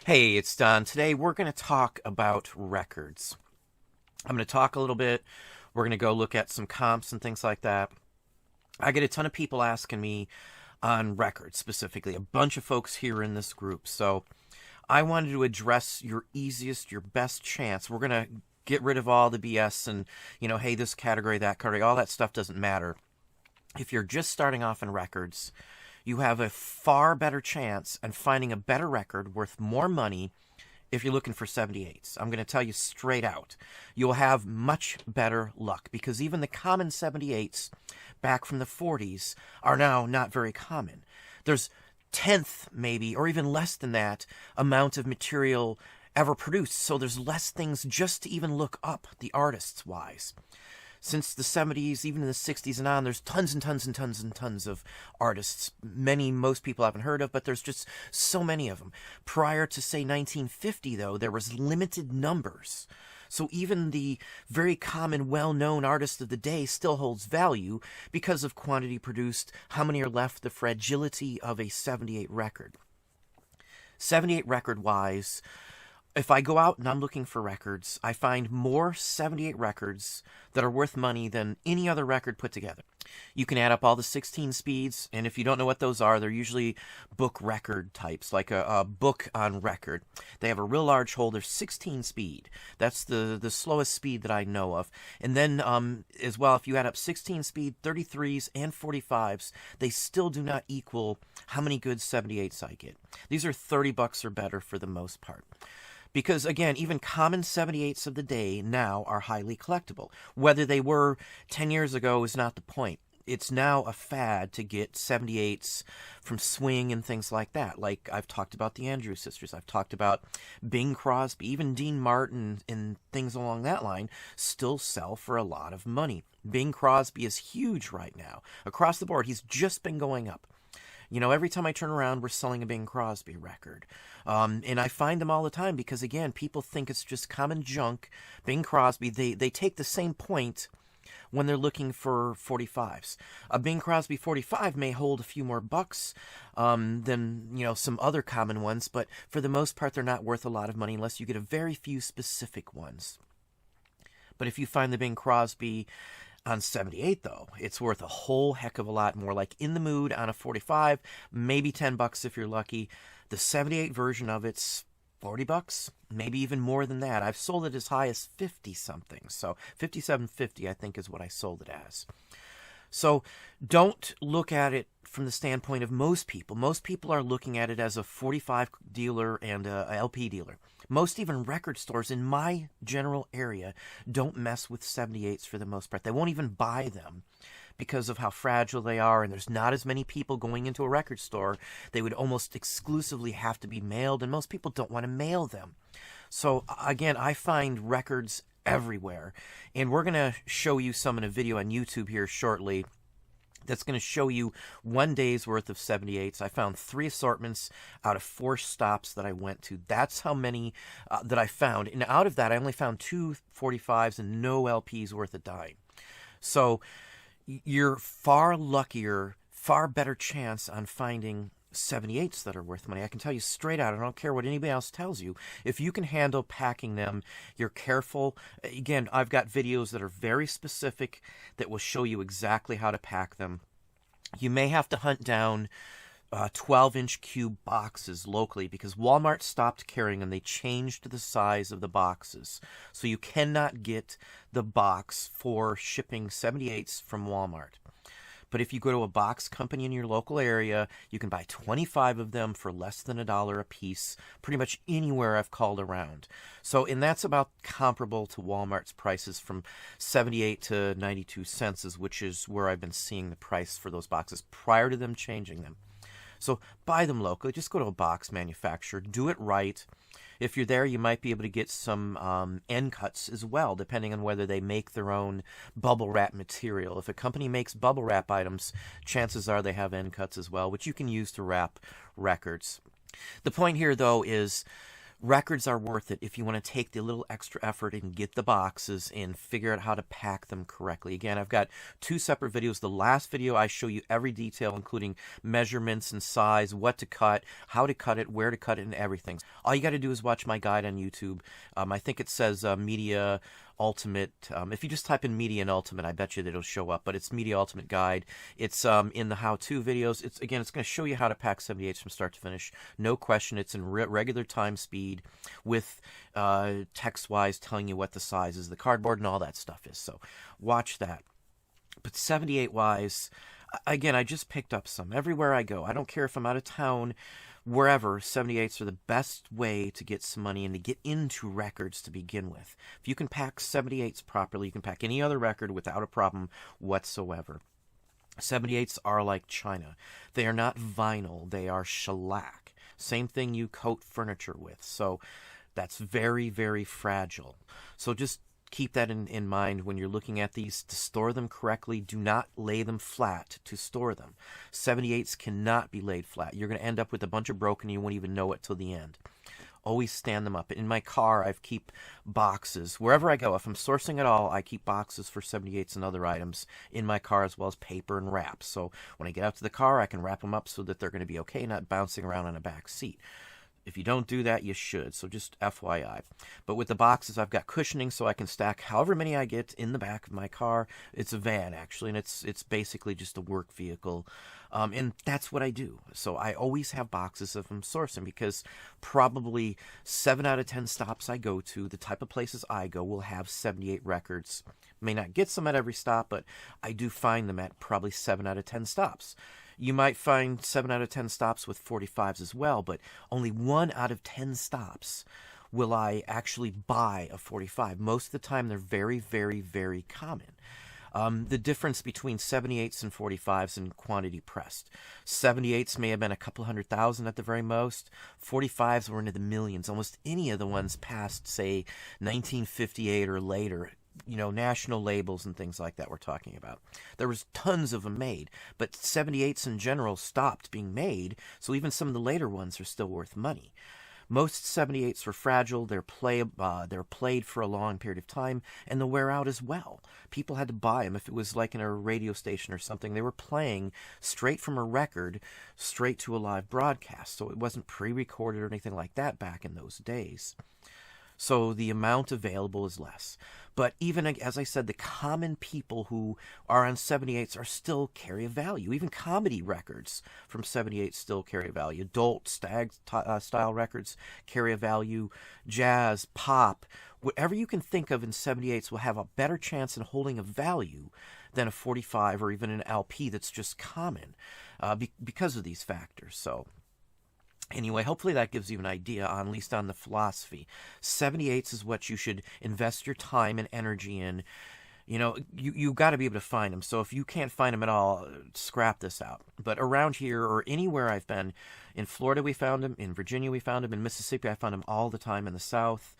Hey, it's Don. Today we're going to talk about records. I'm going to talk a little bit. We're going to go look at some comps and things like that. I get a ton of people asking me on records specifically, a bunch of folks here in this group. So I wanted to address your easiest, your best chance. We're going to get rid of all the BS and, hey, this category, that category, all that stuff doesn't matter. If you're just starting off in records, you have a far better chance at finding a better record worth more money if you're looking for 78s. I'm going to tell you straight out. You'll have much better luck because even the common 78s back from the 40s are now not very common. There's tenth maybe, or even less than that, amount of material ever produced. So there's less things just to even look up the artists wise. Since the 70s, even in the 60s and on, there's tons and tons and tons and tons of artists. Most people haven't heard of, but there's just so many of them. Prior to, say, 1950, though, there was limited numbers. So even the very common, well-known artist of the day still holds value because of quantity produced, how many are left, the fragility of a 78 record. 78 record-wise, if I go out and I'm looking for records, I find more 78 records that are worth money than any other record put together. You can add up all the 16 speeds, and if you don't know what those are, they're usually book record types, like a book on record. They have a real large hole. They're 16 speed. That's the slowest speed that I know of. And then as well, if you add up 16 speed, 33s, and 45s, they still do not equal how many good 78s I get. These are $30 or better for the most part. Because, again, even common 78s of the day now are highly collectible. Whether they were 10 years ago is not the point. It's now a fad to get 78s from swing and things like that. Like I've talked about the Andrews Sisters. I've talked about Bing Crosby. Even Dean Martin and things along that line still sell for a lot of money. Bing Crosby is huge right now. Across the board, he's just been going up. Every time I turn around, we're selling a Bing Crosby record. And I find them all the time because, again, people think it's just common junk. Bing Crosby, they take the same point when they're looking for 45s. A Bing Crosby 45 may hold a few more bucks than, some other common ones, but for the most part, they're not worth a lot of money unless you get a very few specific ones. But if you find the Bing Crosby on 78, though, it's worth a whole heck of a lot more. Like In the Mood on a 45, maybe $10 if you're lucky. The 78 version of it's $40, maybe even more than that. I've sold it as high as 50 something. So 57.50 I think is what I sold it as. So don't look at it from the standpoint of most people. Most people are looking at it as a 45 dealer and a LP dealer. Most even record stores in my general area don't mess with 78s for the most part. They won't even buy them because of how fragile they are, and there's not as many people going into a record store. They would almost exclusively have to be mailed, and most people don't want to mail them. So again, I find records everywhere, and we're going to show you some in a video on YouTube here shortly that's going to show you one day's worth of 78s. I found 3 assortments out of 4 stops that I went to. That's how many that I found. And out of that, I only found 2 45s and no LPs worth a dime. So you're far luckier, far better chance on finding 78s that are worth money. I can tell you straight out, I don't care what anybody else tells you. If you can handle packing them, you're careful. Again, I've got videos that are very specific that will show you exactly how to pack them. You may have to hunt down 12-inch cube boxes locally because Walmart stopped carrying them. They changed the size of the boxes. So you cannot get the box for shipping 78s from Walmart. But if you go to a box company in your local area, you can buy 25 of them for less than $1 a piece, pretty much anywhere I've called around. So, and that's about comparable to Walmart's prices from 78 to 92 cents, which is where I've been seeing the price for those boxes prior to them changing them. So buy them locally. Just go to a box manufacturer. Do it right. If you're there, you might be able to get some end cuts as well, depending on whether they make their own bubble wrap material. If a company makes bubble wrap items, chances are they have end cuts as well, which you can use to wrap records. The point here, though, is Records are worth it if you want to take the little extra effort and get the boxes and figure out how to pack them correctly. Again, I've got 2 separate videos. The last video, I show you every detail, including measurements and size, what to cut, how to cut it, where to cut it, and everything. All you got to do is watch my guide on YouTube. I think it says Media Ultimate. If you just type in Media and Ultimate, I bet you that it'll show up. But it's Media Ultimate Guide. It's in the how-to videos. It's going to show you how to pack 78s from start to finish. No question. It's in regular time speed with text-wise telling you what the size is, the cardboard, and all that stuff is. So watch that. But 78-wise, again, I just picked up some everywhere I go. I don't care if I'm out of town. Wherever, 78s are the best way to get some money and to get into records to begin with. If you can pack 78s properly, you can pack any other record without a problem whatsoever. 78s are like china. They are not vinyl. They are shellac. Same thing you coat furniture with. So that's very, very fragile. So just keep that in mind when you're looking at these. To store them correctly, do not lay them flat to store them. 78s cannot be laid flat. You're going to end up with a bunch of broken and you won't even know it till the end. Always stand them up. In my car, I keep boxes. Wherever I go, if I'm sourcing at all, I keep boxes for 78s and other items in my car, as well as paper and wraps. So when I get out to the car, I can wrap them up so that they're going to be okay, not bouncing around on a back seat. If you don't do that, you should. So just FYI. But with the boxes, I've got cushioning so I can stack however many I get in the back of my car. It's a van, actually, and it's basically just a work vehicle. And that's what I do. So I always have boxes if I'm sourcing, because probably 7 out of 10 stops I go to, the type of places I go, will have 78 records. May not get some at every stop, but I do find them at probably 7 out of 10 stops. You might find 7 out of 10 stops with 45s as well, but only 1 out of 10 stops will I actually buy a 45. Most of the time, they're very, very, very common. The difference between 78s and 45s in quantity pressed. 78s may have been a couple 100,000 at the very most. 45s were into the millions. Almost any of the ones past, say, 1958 or later, national labels and things like that we're talking about. There was tons of them made, but 78s in general stopped being made, so even some of the later ones are still worth money. Most 78s were fragile, they're played for a long period of time, and they'll wear out as well. People had to buy them. If it was like in a radio station or something, they were playing straight from a record, straight to a live broadcast, so it wasn't pre-recorded or anything like that back in those days. So the amount available is less. But even, as I said, the common people who are on 78s are still carry a value. Even comedy records from 78 still carry a value. Adult style records carry a value. Jazz, pop, whatever you can think of in 78s will have a better chance in holding a value than a 45 or even an LP that's just common because of these factors. So anyway, hopefully that gives you an idea, at least on the philosophy. 78s is what you should invest your time and energy in. You got to be able to find them. So if you can't find them at all, scrap this out. But around here or anywhere I've been, in Florida we found them, in Virginia we found them, in Mississippi I found them all the time, in the South.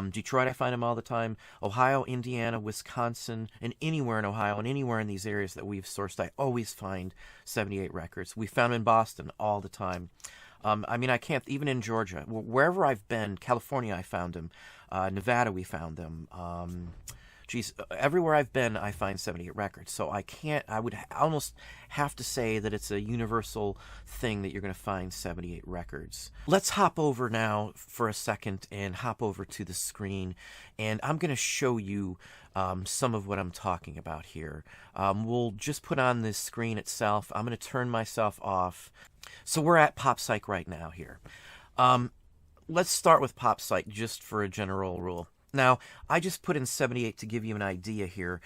Detroit I find them all the time. Ohio, Indiana, Wisconsin, and anywhere in Ohio and anywhere in these areas that we've sourced, I always find 78 records. We found them in Boston all the time. I can't, even in Georgia, wherever I've been, California, I found them. Nevada, we found them. Everywhere I've been, I find 78 records. So I would almost have to say that it's a universal thing that you're going to find 78 records. Let's hop over now for a second and hop over to the screen. And I'm going to show you some of what I'm talking about here. We'll just put on this screen itself. I'm going to turn myself off. So we're at PopPsych right now here. Let's start with PopPsych just for a general rule. Now, I just put in 78 to give you an idea here.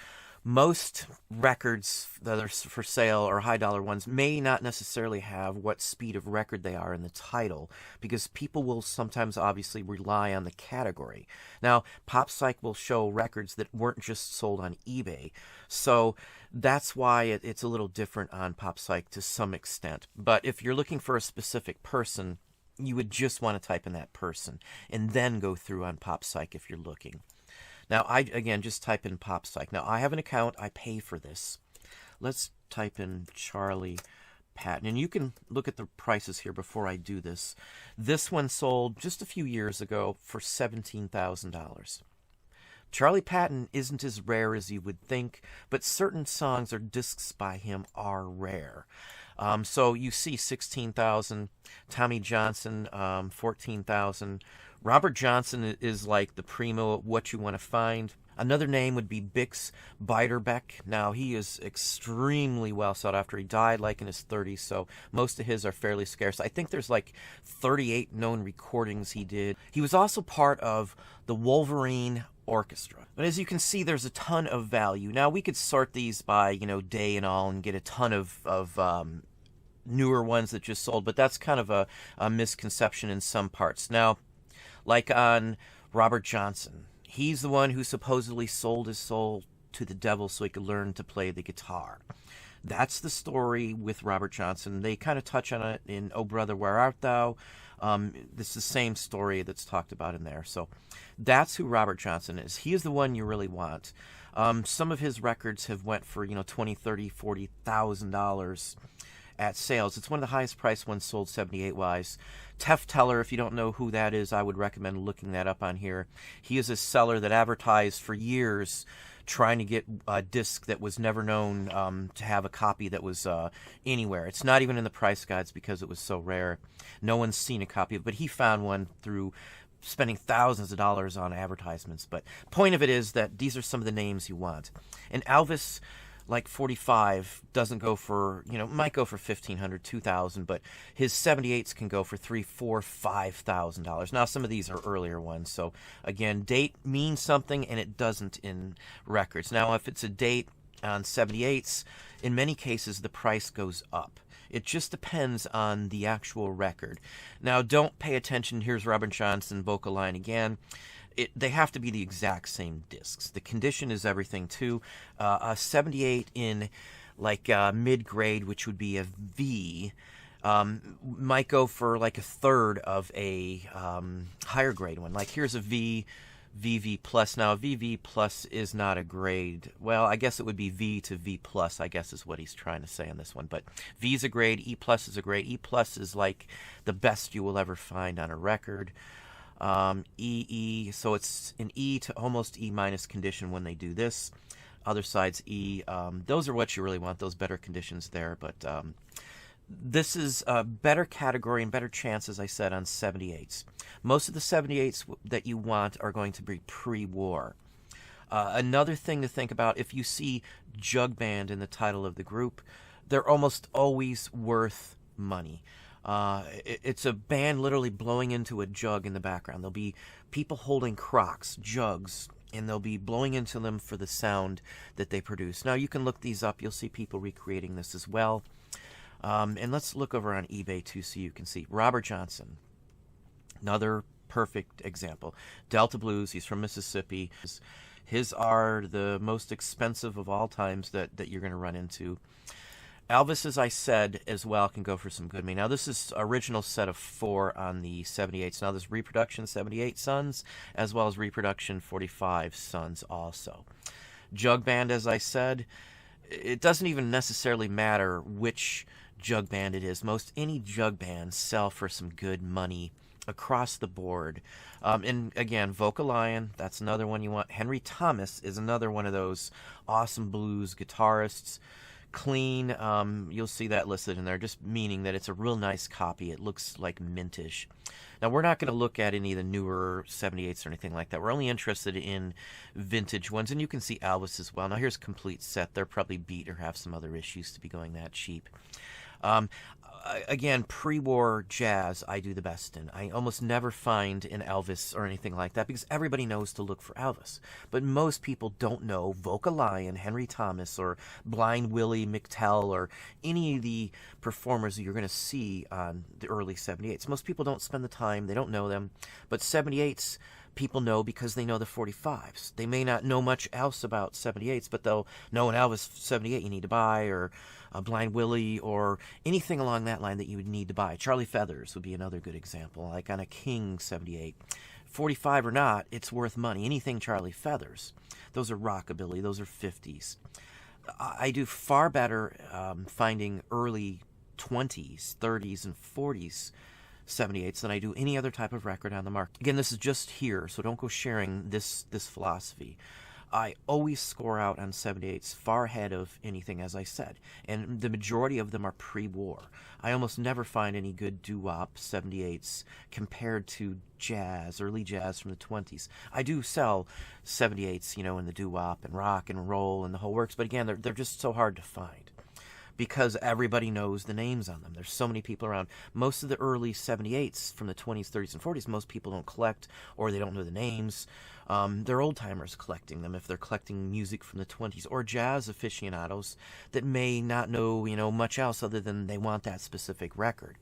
Most records that are for sale or high-dollar ones may not necessarily have what speed of record they are in the title, because people will sometimes obviously rely on the category. Now, PopPsych will show records that weren't just sold on eBay, so that's why it's a little different on PopPsych to some extent. But if you're looking for a specific person, you would just want to type in that person and then go through on PopPsych if you're looking. Now, again, just type in PopPsych. Now, I have an account. I pay for this. Let's type in Charlie Patton. And you can look at the prices here before I do this. This one sold just a few years ago for $17,000. Charlie Patton isn't as rare as you would think, but certain songs or discs by him are rare. So you see 16,000, Tommy Johnson, 14,000. Robert Johnson is like the primo of what you want to find. Another name would be Bix Beiderbecke. Now, he is extremely well sought after. He died like in his 30s, so most of his are fairly scarce. I think there's like 38 known recordings he did. He was also part of the Wolverine Orchestra. But as you can see, there's a ton of value. Now, we could sort these by, day and all and get a ton of newer ones that just sold, but that's kind of a misconception in some parts. Now, like on Robert Johnson, he's the one who supposedly sold his soul to the devil so he could learn to play the guitar. That's the story with Robert Johnson. They kind of touch on it in Oh Brother, Where Art Thou? It's the same story that's talked about in there. So that's who Robert Johnson is. He is the one you really want. Some of his records have went for, $20,000, $30,000, $40,000 at sales. It's one of the highest priced ones sold 78-wise. Tef Teller, if you don't know who that is, I would recommend looking that up on here. He is a seller that advertised for years trying to get a disc that was never known to have a copy that was anywhere. It's not even in the price guides because it was so rare. No one's seen a copy of it, but he found one through spending thousands of dollars on advertisements. But point of it is that these are some of the names you want. And Elvis, like 45, doesn't go for, might go for $1,500, $2,000, but his 78s can go for $3,000, $4,000, $5,000. Now, some of these are earlier ones, so again, date means something, and it doesn't in records. Now, if it's a date on 78s, in many cases, the price goes up. It just depends on the actual record. Now, don't pay attention. Here's Robert Johnson, vocal line again. They have to be the exact same discs. The condition is everything too. A 78 in like mid-grade, which would be a V, might go for like a third of a higher grade one. Like here's a V, VV plus. Now a VV plus is not a grade. Well, I guess it would be V to V plus, I guess is what he's trying to say on this one. But V is a grade, E plus is a grade. E plus is like the best you will ever find on a record. EE, so it's an E to almost E minus condition when they do this. Other side's E. Those are what you really want, those better conditions there. But this is a better category and better chance, as I said, on 78s. Most of the 78s that you want are going to be pre-war. Another thing to think about, if you see Jug Band in the title of the group, they're almost always worth money. It's a band literally blowing into a jug in the background. There'll be people holding crocks, jugs, and they'll be blowing into them for the sound that they produce. Now, you can look these up. You'll see people recreating this as well. And let's look over on eBay, too, so you can see. Robert Johnson, another perfect example. Delta Blues, he's from Mississippi. His are the most expensive of all times that you're going to run into. Elvis, as I said, as well, can go for some good money. Now, this is original set of 4 on the 78s. Now, there's reproduction 78 Sons, as well as reproduction 45 Sons also. Jug Band, as I said, it doesn't even necessarily matter which jug band it is. Most any jug bands sell for some good money across the board. And again, Vocal Lion, that's another one you want. Henry Thomas is another one of those awesome blues guitarists. Clean, you'll see that listed in there, just meaning that it's a real nice copy. It looks like mintish. Now, we're not going to look at any of the newer 78s or anything like that. We're only interested in vintage ones, and you can see Elvis as well. Now, here's Complete Set. They're probably beat or have some other issues to be going that cheap. Again, pre-war jazz I do the best in. I almost never find an Elvis or anything like that because everybody knows to look for Elvis. But most people don't know Vocal Lion, Henry Thomas, or Blind Willie McTell, or any of the performers that you're going to see on the early 78s. Most people don't spend the time. They don't know them. But 78s, people know because they know the 45s. They may not know much else about 78s, but they'll know an Elvis 78 you need to buy, or a Blind Willie, or anything along that line that you would need to buy. Charlie Feathers would be another good example, like on a King 78. 45 or not, it's worth money. Anything Charlie Feathers. Those are rockabilly. Those are 50s. I do far better finding early 20s, 30s, and 40s 78s than I do any other type of record on the market. Again, this is just here, so don't go sharing this philosophy. I always score out on 78s far ahead of anything, as I said, and the majority of them are pre-war. I almost never find any good doo-wop 78s compared to jazz, early jazz from the 20s. I do sell 78s, you know, in the doo-wop and rock and roll and the whole works, but again, they're just so hard to find because everybody knows the names on them. There's so many people around. Most of the early 78s from the 20s, 30s, and 40s, most people don't collect or they don't know the names. They're old-timers collecting them if they're collecting music from the 20s, or jazz aficionados that may not know, you know, much else other than they want that specific record.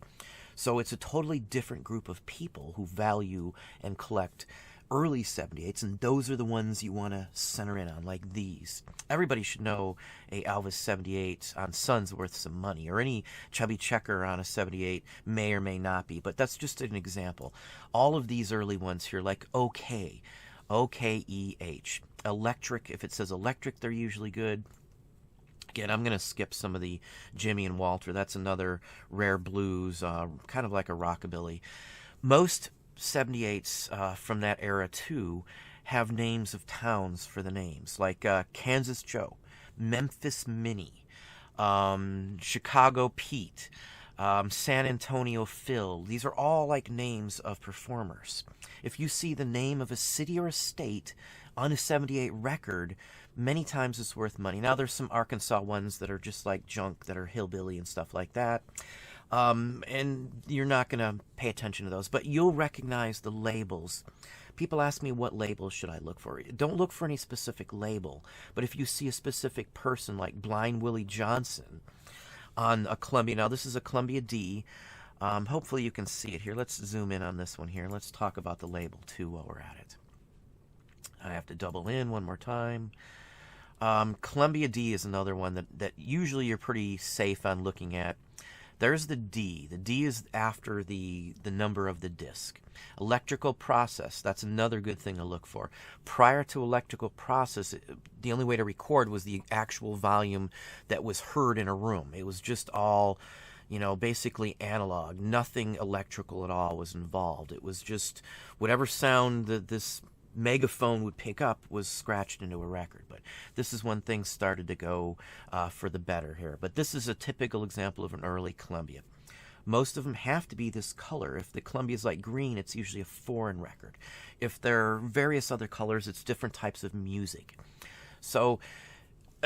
So it's a totally different group of people who value and collect early 78s, and those are the ones you want to center in on, like these. Everybody should know a Elvis 78 on Sun's worth some money, or any Chubby Checker on a 78 may or may not be, but that's just an example. All of these early ones here, like OK, OKEH. Electric, if it says electric, they're usually good. Again, I'm going to skip some of the Jimmy and Walter. That's another rare blues, kind of like a rockabilly. Most 78s from that era, too, have names of towns for the names, like Kansas Joe, Memphis Minnie, Chicago Pete, San Antonio Phil. These are all like names of performers. If you see the name of a city or a state on a 78 record, many times it's worth money. Now there's some Arkansas ones that are just like junk, that are hillbilly and stuff like that. And you're not going to pay attention to those, but you'll recognize the labels. People ask me, what labels should I look for? Don't look for any specific label, but if you see a specific person like Blind Willie Johnson on a Columbia, now this is a Columbia D. Hopefully you can see it here. Let's zoom in on this one here. Let's talk about the label too while we're at it. I have to double in one more time. Columbia D is another one that usually you're pretty safe on looking at. There's the D. The D is after the number of the disc. Electrical process, that's another good thing to look for. Prior to electrical process, the only way to record was the actual volume that was heard in a room. It was just all, you know, basically analog. Nothing electrical at all was involved. It was just whatever sound that this megaphone would pick up was scratched into a record. But this is when things started to go for the better here. But this is a typical example of an early Columbia. Most of them have to be this color. If the Columbia is like green, it's usually a foreign record. If there are various other colors, it's different types of music. So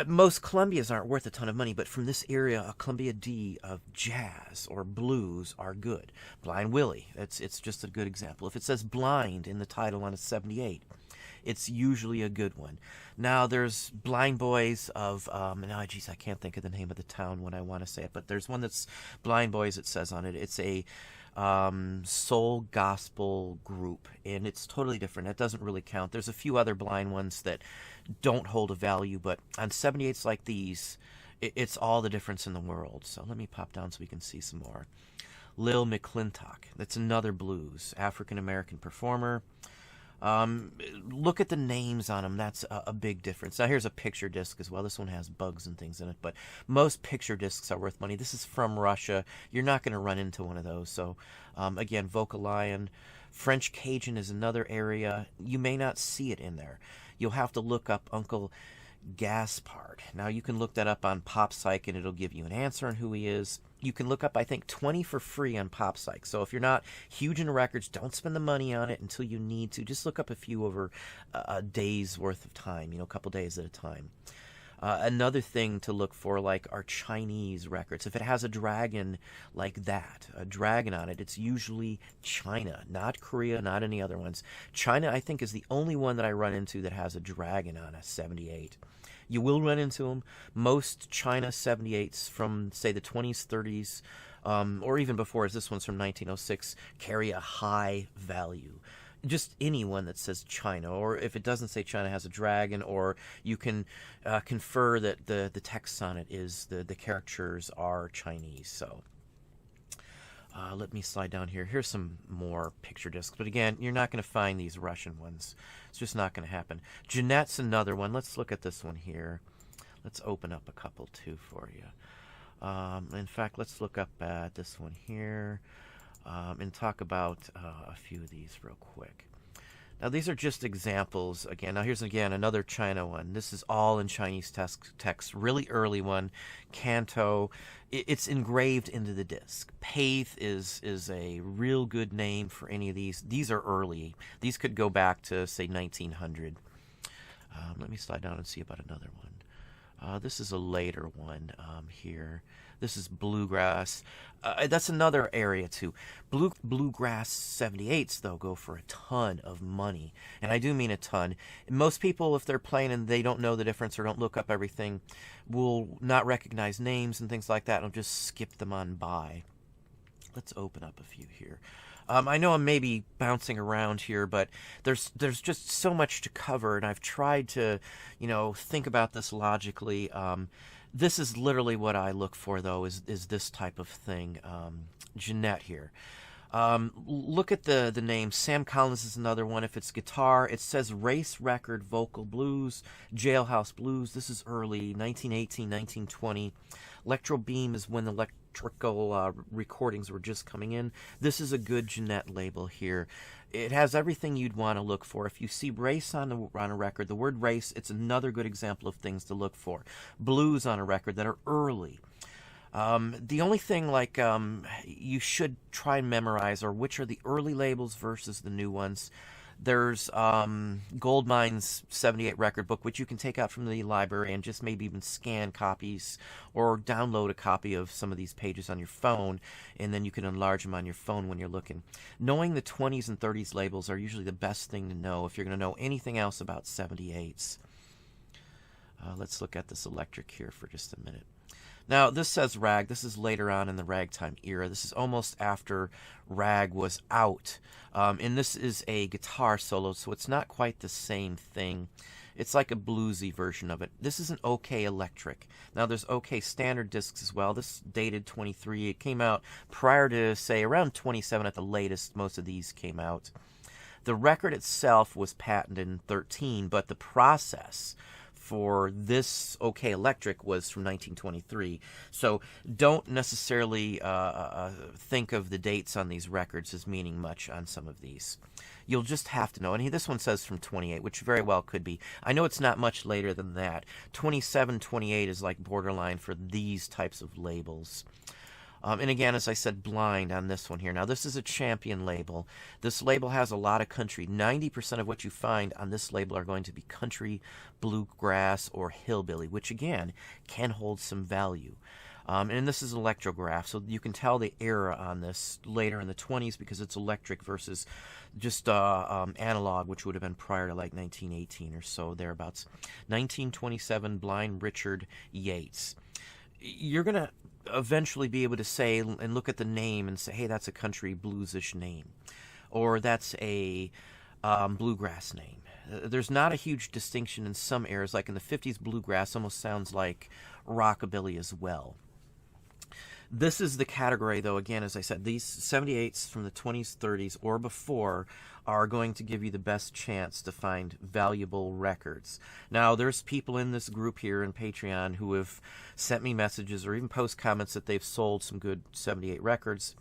most Columbias aren't worth a ton of money, but from this area, a Columbia D of jazz or blues are good. Blind Willie, it's just a good example. If it says Blind in the title on a 78, it's usually a good one. Now, there's Blind Boys of, geez, I can't think of the name of the town when I want to say it, but there's one that's Blind Boys, it says on it. It's a soul gospel group, and it's totally different. It doesn't really count. There's a few other blind ones that don't hold a value, but on 78s like these, it's all the difference in the world. So let me pop down so we can see some more. Lil McClintock, that's another blues, African-American performer. Look at the names on them. That's a big difference. Now, here's a picture disc as well. This one has bugs and things in it, but most picture discs are worth money. This is from Russia. You're not going to run into one of those. So, again, Vocalion. French Cajun is another area. You may not see it in there. You'll have to look up Uncle Gaspard. Now, you can look that up on PopPsych, and it'll give you an answer on who he is. You can look up, I think, 20 for free on PopPsych. So if you're not huge into records, don't spend the money on it until you need to. Just look up a few over a day's worth of time, a couple days at a time. Another thing to look for, like, are Chinese records. If it has a dragon like that, a dragon on it, it's usually China, not Korea, not any other ones. China, I think, is the only one that I run into that has a dragon on a 78. You will run into them. Most China 78s from, say, the 20s, 30s, or even before, as this one's from 1906, carry a high value. Just anyone that says China, or if it doesn't say China, has a dragon, or you can confer that the text on it is the characters are Chinese. So let me slide down here. Here's some more picture discs. But again, you're not going to find these Russian ones. It's just not going to happen. Jeanette's another one. Let's look at this one here. Let's open up a couple, too, for you. In fact, let's look up at this one here and talk about a few of these real quick. Now, these are just examples. Again, now here's again another China one. This is all in Chinese text, really early one. Canto. It's engraved into the disc. Paith is a real good name for any of these. These are early. These could go back to, say, 1900. Let me slide down and see about another one. This is a later one here. This is bluegrass. That's another area too. Bluegrass 78s though go for a ton of money, and I do mean a ton. Most people, if they're playing and they don't know the difference or don't look up everything, will not recognize names and things like that, and will just skip them on by. Let's open up a few here. I know I'm maybe bouncing around here, but there's just so much to cover, and I've tried to, think about this logically. This is literally what I look for, though, is this type of thing. Jeanette here. Look at the name. Sam Collins is another one. If it's guitar, it says Race Record Vocal Blues, Jailhouse Blues. This is early, 1918, 1920. Electro Beam is when the electrical recordings were just coming in. This is a good Jeanette label here. It has everything you'd want to look for. If you see race on a record, the word race, it's another good example of things to look for. Blues on a record that are early. The only thing you should try and memorize are which are the early labels versus the new ones. There's Goldmine's 78 record book, which you can take out from the library and just maybe even scan copies or download a copy of some of these pages on your phone, and then you can enlarge them on your phone when you're looking. Knowing the 20s and 30s labels are usually the best thing to know if you're going to know anything else about 78s. Let's look at this electric here for just a minute. Now, this says rag. This is later on in the ragtime era. This is almost after rag was out. And this is a guitar solo, so it's not quite the same thing. It's like a bluesy version of it. This is an OK Electric. Now, there's OK Standard discs as well. This dated 23. It came out prior to, say, around 27 at the latest. Most of these came out. The record itself was patented in 13, but the process for this OK Electric was from 1923. So don't necessarily think of the dates on these records as meaning much on some of these. You'll just have to know. And this one says from 28, which very well could be. I know it's not much later than that. 27, 28 is like borderline for these types of labels. And again, as I said, blind on this one here. Now, this is a Champion label. This label has a lot of country. 90% of what you find on this label are going to be country, bluegrass, or hillbilly, which, again, can hold some value. And this is electrograph, so you can tell the era on this later in the 20s because it's electric versus just analog, which would have been prior to like 1918 or so, thereabouts. 1927, Blind Richard Yates. You're going to eventually be able to say and look at the name and say, hey, that's a country bluesish name, or that's a bluegrass name. There's not a huge distinction in some eras. Like in the 50s, bluegrass almost sounds like rockabilly as well. This is the category, though, again, as I said, these 78s from the 20s, 30s, or before are going to give you the best chance to find valuable records. Now, there's people in this group here in Patreon who have sent me messages or even post comments that they've sold some good 78 records,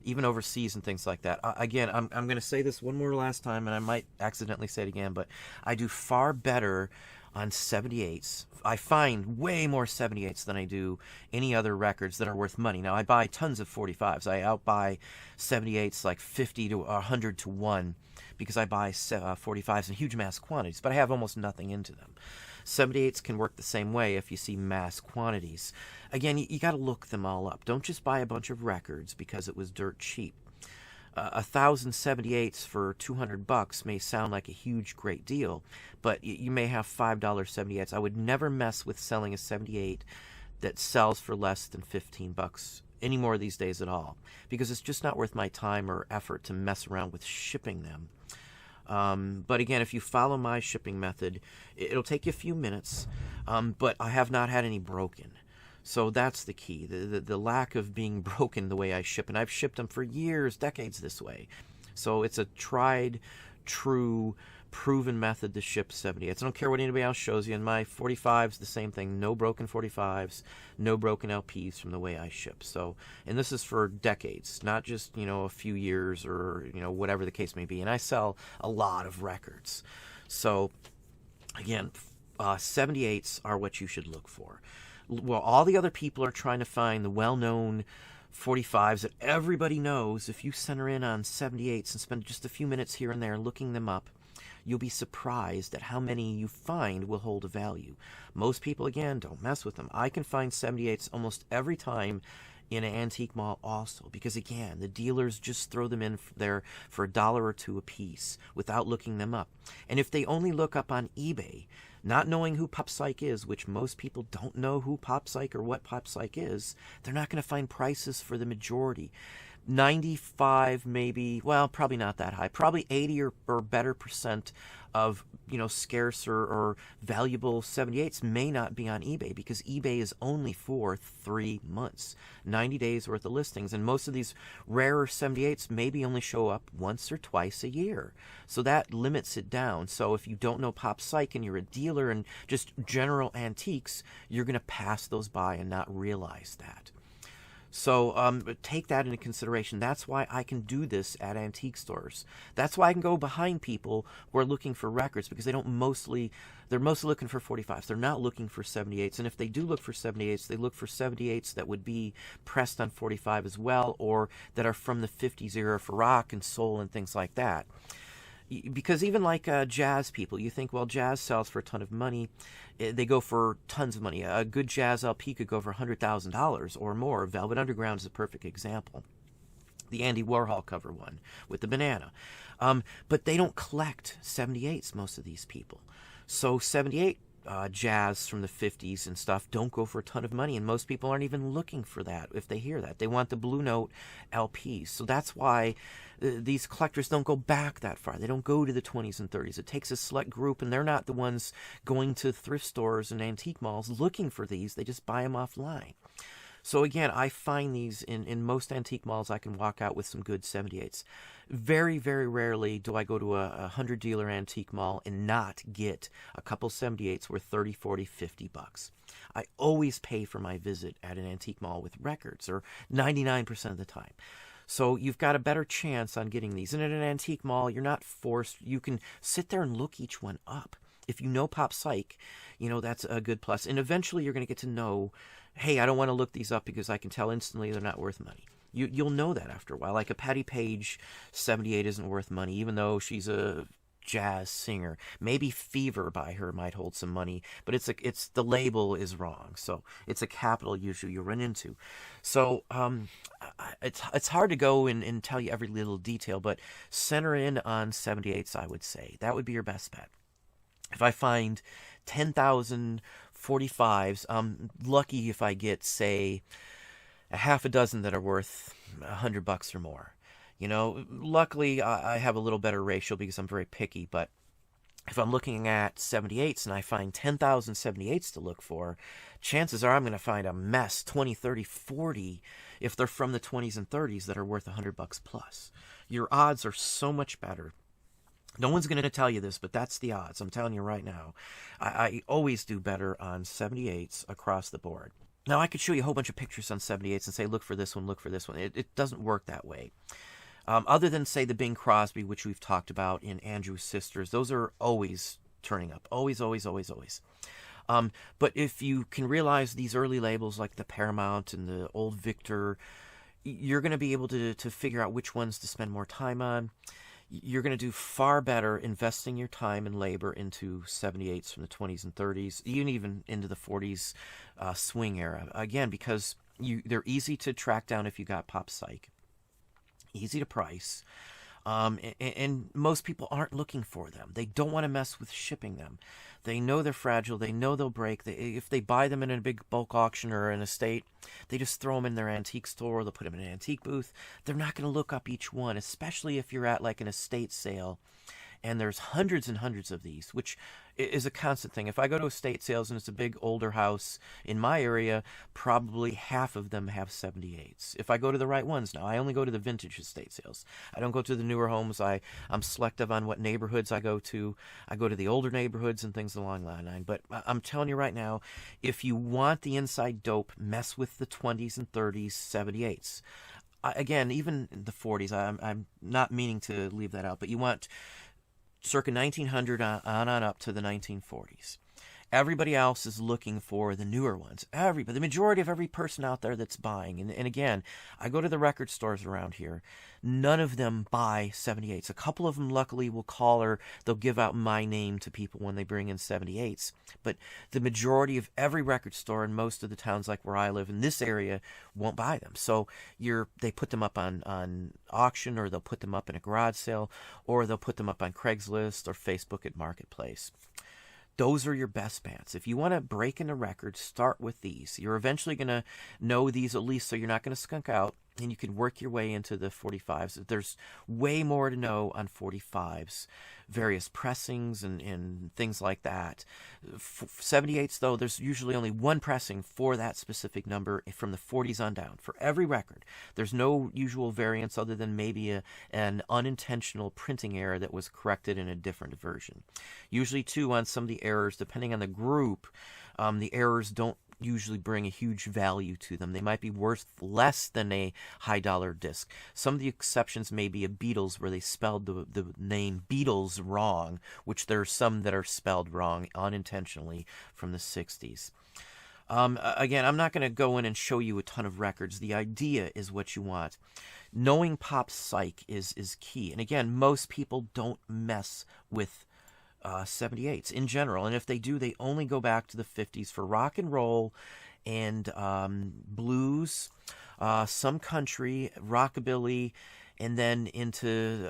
even overseas and things like that. Again, I'm going to say this one more last time, and I might accidentally say it again, but I do far better on 78s. I find way more 78s than I do any other records that are worth money. Now, I buy tons of 45s. I outbuy 78s like 50 to 100 to 1 because I buy 45s in huge mass quantities, but I have almost nothing into them. 78s can work the same way if you see mass quantities. Again, you got to look them all up. Don't just buy a bunch of records because it was dirt cheap. 1,000 78s for $200 may sound like a huge great deal, but you may have $5 78s. I would never mess with selling a 78 that sells for less than $15 anymore these days at all, because it's just not worth my time or effort to mess around with shipping them. But again, if you follow my shipping method, it'll take you a few minutes, but I have not had any broken. So that's the key, the lack of being broken the way I ship. And I've shipped them for years, decades this way. So it's a tried, true proven method to ship 78s. I don't care what anybody else shows you. In my 45s, the same thing. No broken 45s, no broken LPs from the way I ship. So, and this is for decades, not just, a few years or, whatever the case may be. And I sell a lot of records. So, again, 78s are what you should look for. Well, all the other people are trying to find the well-known 45s that everybody knows. If you center in on 78s and spend just a few minutes here and there looking them up, you'll be surprised at how many you find will hold a value. Most people, again, don't mess with them. I can find 78s almost every time in an antique mall also, because again, the dealers just throw them in there for a dollar or two a piece without looking them up. And if they only look up on eBay, not knowing who Pop Psych is, which most people don't know who Pop Psych or what Pop Psych is, they're not going to find prices for the majority. 95 maybe, well, probably not that high, probably 80 or better percent of scarcer or valuable 78s may not be on eBay, because eBay is only for 3 months, 90 days worth of listings, and most of these rarer 78s maybe only show up once or twice a year, so that limits it down. So if you don't know Pop Psych and you're a dealer and just general antiques, you're going to pass those by and not realize that. So take that into consideration. That's why I can do this at antique stores. That's why I can go behind people who are looking for records, because they're mostly looking for 45s. They're not looking for 78s. And if they do look for 78s, they look for 78s that would be pressed on 45 as well, or that are from the 50s era for rock and soul and things like that. Because even like jazz people, you think, well, jazz sells for a ton of money. They go for tons of money. A good jazz LP could go for $100,000 or more. Velvet Underground is a perfect example. The Andy Warhol cover one with the banana. But they don't collect 78s, most of these people. So 78 jazz from the 50s and stuff don't go for a ton of money, and most people aren't even looking for that if they hear that. They want the Blue Note LPs. So that's why these collectors don't go back that far. They don't go to the 20s and 30s. It takes a select group, and they're not the ones going to thrift stores and antique malls looking for these. They just buy them offline. So again, I find these in most antique malls. I can walk out with some good 78s. Very, very rarely do I go to a 100-dealer antique mall and not get a couple 78s worth 30, 40, 50 bucks. I always pay for my visit at an antique mall with records, or 99% of the time. So you've got a better chance on getting these. And at an antique mall, you're not forced. You can sit there and look each one up. If you know Pop Psych, that's a good plus. And eventually you're going to get to know, hey, I don't want to look these up because I can tell instantly they're not worth money. You'll know that after a while. Like a Patti Page 78 isn't worth money, even though she's a jazz singer. Maybe Fever by her might hold some money, but it's the label is wrong. So it's a capital usually you run into. So it's hard to go and tell you every little detail, but center in on 78s, I would say. That would be your best bet. If I find 10,000 45s, I'm lucky if I get, say, a half a dozen that are worth $100 or more. Luckily I have a little better ratio because I'm very picky, but if I'm looking at 78s and I find 10,000 78s to look for, chances are I'm going to find a mess, 20, 30, 40, if they're from the 20s and 30s that are worth $100 plus. Your odds are so much better. No one's going to tell you this, but that's the odds. I'm telling you right now. I always do better on 78s across the board. Now, I could show you a whole bunch of pictures on 78s and say, look for this one, look for this one. It doesn't work that way. Other than, say, the Bing Crosby, which we've talked about in Andrew's Sisters, those are always turning up. Always, always, always, always. But if you can realize these early labels like the Paramount and the Old Victor, you're going to be able to figure out which ones to spend more time on. You're going to do far better investing your time and labor into 78s from the 20s and 30s, even into the 40s swing era. Again, because they're easy to track down if you got Pop Psych. Easy to price. And most people aren't looking for them. They don't want to mess with shipping them. They know they're fragile. They know they'll break. If they buy them in a big bulk auction or an estate, they just throw them in their antique store. They'll put them in an antique booth. They're not going to look up each one, especially if you're at like an estate sale and there's hundreds and hundreds of these, which is a constant thing. If I go to estate sales and it's a big older house in my area, probably half of them have 78s. If I go to the right ones now, I only go to the vintage estate sales. I don't go to the newer homes. I'm selective on what neighborhoods I go to. I go to the older neighborhoods and things along that line. But I'm telling you right now, if you want the inside dope, mess with the 20s and 30s, 78s. Again, even the 40s, I'm not meaning to leave that out, but you want circa 1900 on up to the 1940s. Everybody else is looking for the newer ones. The majority of every person out there that's buying, and again, I go to the record stores around here. None of them buy 78s. A couple of them, luckily, will call or they'll give out my name to people when they bring in 78s. But the majority of every record store in most of the towns, like where I live in this area, won't buy them. So they put them up on auction, or they'll put them up in a garage sale, or they'll put them up on Craigslist or Facebook at Marketplace. Those are your best bets. If you want to break into records, start with these. You're eventually going to know these at least, so you're not going to skunk out, and you can work your way into the 45s. There's way more to know on 45s, various pressings and things like that. 78s, though, there's usually only one pressing for that specific number from the 40s on down for every record. There's no usual variance other than maybe an unintentional printing error that was corrected in a different version. Usually, too, on some of the errors, depending on the group, the errors don't usually bring a huge value to them. They might be worth less than a high dollar disc. Some of the exceptions may be a Beatles, where they spelled the name Beatles wrong, which there are some that are spelled wrong unintentionally from the 60s. Again, I'm not going to go in and show you a ton of records. The idea is what you want. Knowing pop psych is key. And again, most people don't mess with 78s in general, and if they do, they only go back to the 50s for rock and roll and blues, some country, rockabilly, and then into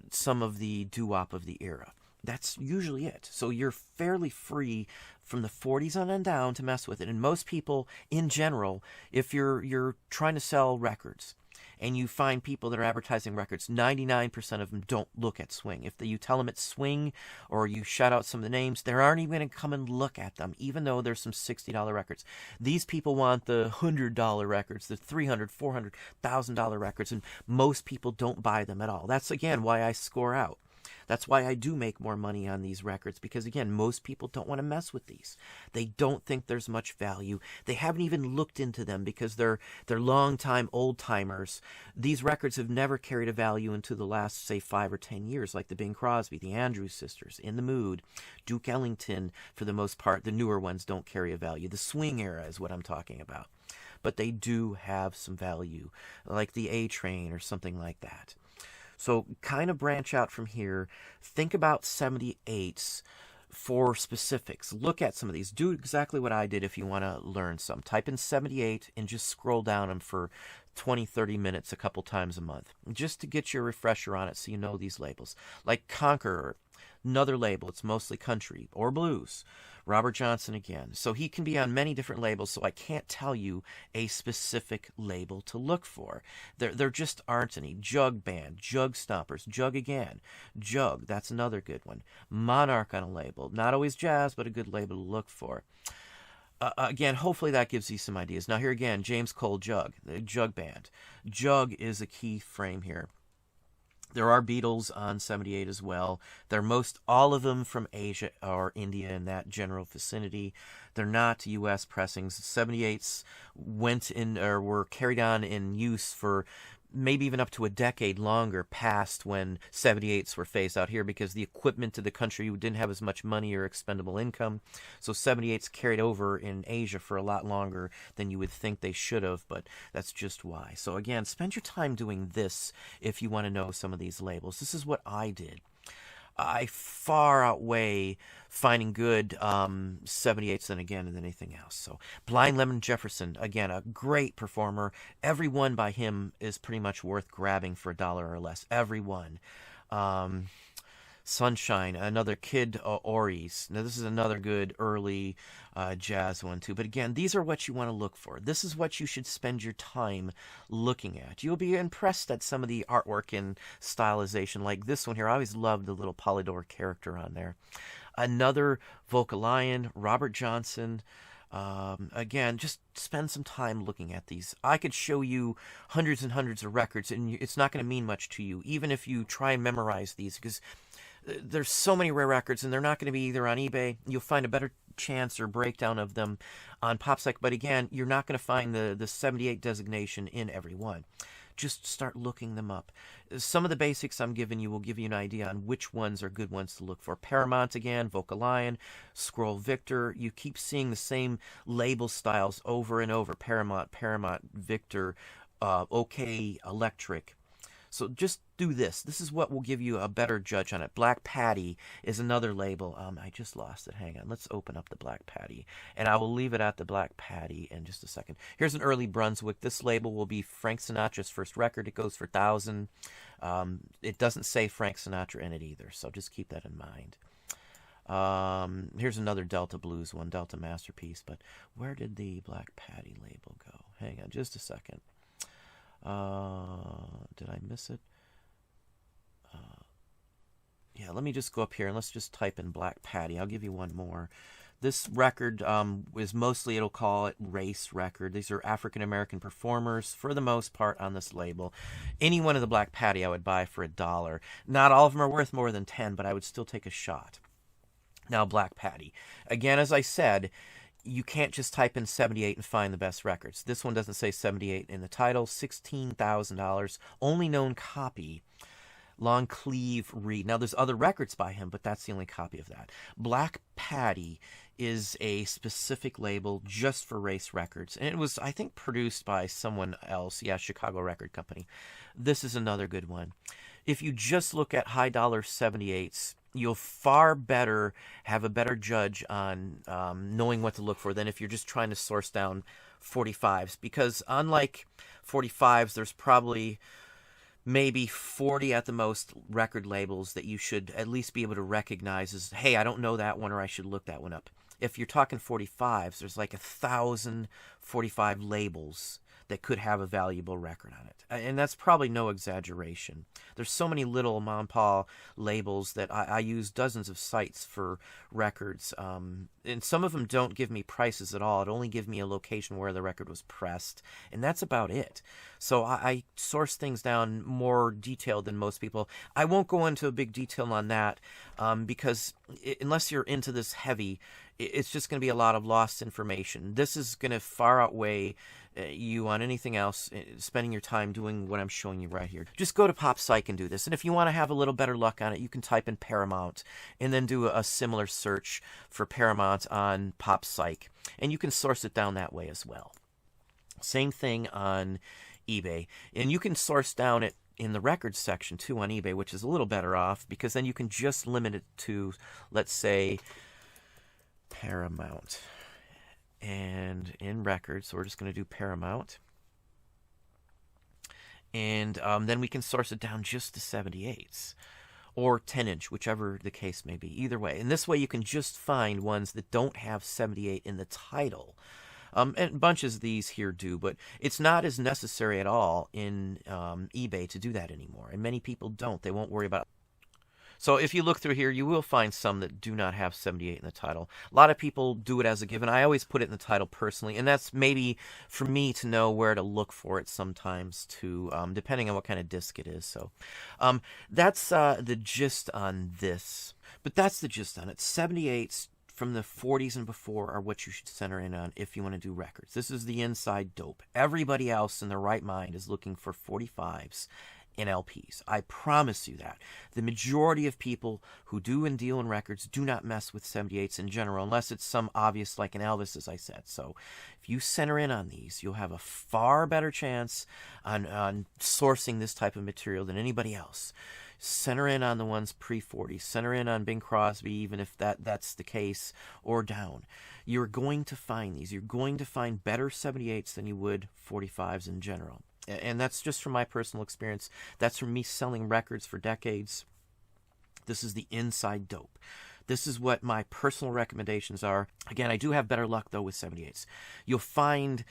some of the doo-wop of the era. That's usually it. So you're fairly free from the 40s on and down to mess with it. And most people, in general, if you're trying to sell records, and you find people that are advertising records, 99% of them don't look at swing. If you tell them it's swing, or you shout out some of the names, they aren't even going to come and look at them, even though there's some $60 records. These people want the $100 records, the $300, $400, $1,000 records, and most people don't buy them at all. That's, again, why I score out. That's why I do make more money on these records, because, again, most people don't want to mess with these. They don't think there's much value. They haven't even looked into them because they're long-time old-timers. These records have never carried a value into the last, say, 5 or 10 years, like the Bing Crosby, the Andrews Sisters, In the Mood, Duke Ellington. For the most part, the newer ones don't carry a value. The swing era is what I'm talking about. But they do have some value, like the A-Train or something like that. So kind of branch out from here. Think about 78s for specifics. Look at some of these. Do exactly what I did if you want to learn some. Type in 78 and just scroll down them for 20, 30 minutes a couple times a month, just to get your refresher on it so you know these labels. Like Conqueror, another label. It's mostly country or blues. Robert Johnson again. So he can be on many different labels, so I can't tell you a specific label to look for. There just aren't any. Jug Band, Jug Stompers, Jug Again, Jug, that's another good one. Monarch on a label. Not always jazz, but a good label to look for. Again, hopefully that gives you some ideas. Now here again, James Cole Jug, the Jug Band. Jug is a key frame here. There are Beatles on 78 as well. They're all of them from Asia or India in that general vicinity. They're not U.S. pressings. 78s went in or were carried on in use for maybe even up to a decade longer past when 78s were phased out here, because the equipment to the country didn't have as much money or expendable income. So 78s carried over in Asia for a lot longer than you would think they should have, but that's just why. So again, spend your time doing this if you want to know some of these labels. This is what I did. I far outweigh finding good 78s than anything else. So Blind Lemon Jefferson, again, a great performer. Every one by him is pretty much worth grabbing for $1 or less. Every one. Sunshine, another Kid Ory's. Now, this is another good early jazz one, too. But again, these are what you want to look for. This is what you should spend your time looking at. You'll be impressed at some of the artwork and stylization, like this one here. I always loved the little Polydor character on there. Another Vocalion, Robert Johnson. Again, just spend some time looking at these. I could show you hundreds and hundreds of records, and it's not going to mean much to you, even if you try and memorize these, because there's so many rare records, and they're not going to be either on eBay. You'll find a better chance or breakdown of them on PopPsych, but again, you're not going to find the 78 designation in every one. Just start looking them up. Some of the basics I'm giving you will give you an idea on which ones are good ones to look for. Paramount again, Vocalion, Scroll Victor. You keep seeing the same label styles over and over. Paramount, Victor, OK, Electric. So just do this. This is what will give you a better judge on it. Black Patty is another label. I just lost it. Hang on. Let's open up the Black Patty. And I will leave it at the Black Patty in just a second. Here's an early Brunswick. This label will be Frank Sinatra's first record. It goes for 1,000. It doesn't say Frank Sinatra in it either, so just keep that in mind. Here's another Delta Blues one, Delta Masterpiece. But where did the Black Patty label go? Hang on just a second. Did I miss it? Yeah, let me just go up here and let's just type in Black Patty. I'll give you one more. This record is mostly, it'll call it race record. These are African-American performers for the most part on this label. Any one of the Black Patty I would buy for $1. Not all of them are worth more than 10, but I would still take a shot. Now, Black Patty. Again, as I said, you can't just type in 78 and find the best records. This one doesn't say 78 in the title. $16,000. Only known copy. Long Cleave Reed. Now, there's other records by him, but that's the only copy of that. Black Patty is a specific label just for race records. And it was, I think, produced by someone else. Yeah, Chicago Record Company. This is another good one. If you just look at high dollar 78s, you'll far better have a better judge on knowing what to look for than if you're just trying to source down 45s. Because unlike 45s, there's probably maybe 40 at the most record labels that you should at least be able to recognize as, hey, I don't know that one, or I should look that one up. If you're talking 45s, there's like 1,000 45 labels that could have a valuable record on it. And that's probably no exaggeration. There's so many little mom and pop labels that I use dozens of sites for records. And some of them don't give me prices at all. It only gives me a location where the record was pressed. And that's about it. So I source things down more detailed than most people. I won't go into a big detail on that because unless you're into this heavy, it's just going to be a lot of lost information. This is going to far outweigh you on anything else, spending your time doing what I'm showing you right here. Just go to PopPsych and do this. And if you want to have a little better luck on it, you can type in Paramount and then do a similar search for Paramount on PopPsych. And you can source it down that way as well. Same thing on eBay. And you can source down it in the records section too on eBay, which is a little better off because then you can just limit it to, let's say, Paramount. And in records, so we're just going to do Paramount. And then we can source it down just to 78s or 10-inch, whichever the case may be. Either way. And this way you can just find ones that don't have 78 in the title. And bunches of these here do, but it's not as necessary at all in eBay to do that anymore. And many people don't. They won't worry about it. So if you look through here, you will find some that do not have 78 in the title. A lot of people do it as a given. I always put it in the title personally, and that's maybe for me to know where to look for it sometimes too, depending on what kind of disc it is. So that's the gist on this. But that's the gist on it. 78s from the 40s and before are what you should center in on if you want to do records. This is the inside dope. Everybody else in their right mind is looking for 45s in LPs. I promise you that. The majority of people who do and deal in records do not mess with 78s in general, unless it's some obvious like an Elvis, as I said. So if you center in on these, you'll have a far better chance on sourcing this type of material than anybody else. Center in on the ones pre-40s. Center in on Bing Crosby, even if that's the case, or down. You're going to find these. You're going to find better 78s than you would 45s in general. And that's just from my personal experience. That's from me selling records for decades. This is the inside dope. This is what my personal recommendations are. Again, I do have better luck, though, with 78s. You'll find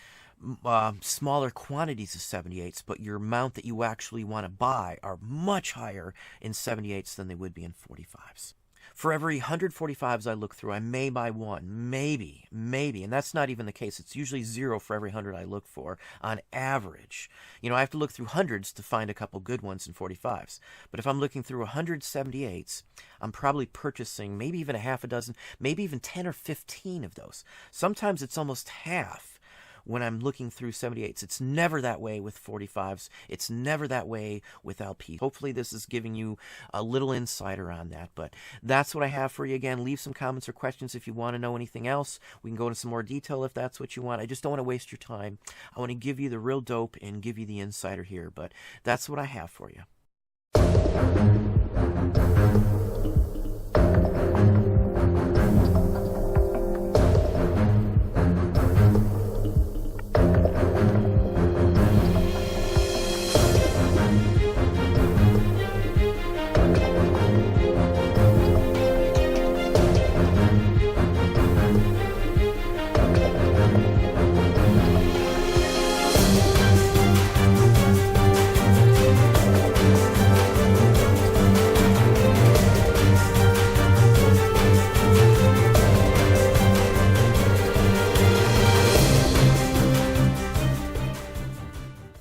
smaller quantities of 78s, but your amount that you actually want to buy are much higher in 78s than they would be in 45s. For every 100 45s I look through, I may buy one, maybe, and that's not even the case. It's usually 0 for every 100 I look for on average. You know, I have to look through hundreds to find a couple good ones in 45s. But if I'm looking through 100 78s, I'm probably purchasing maybe even a half a dozen, maybe even 10 or 15 of those. Sometimes it's almost half when I'm looking through 78s. It's never that way with 45s. It's never that way with LP. Hopefully this is giving you a little insider on that, but that's what I have for you. Again, leave some comments or questions if you want to know anything else. We can go into some more detail if that's what you want. I just don't want to waste your time. I want to give you the real dope and give you the insider here, but that's what I have for you.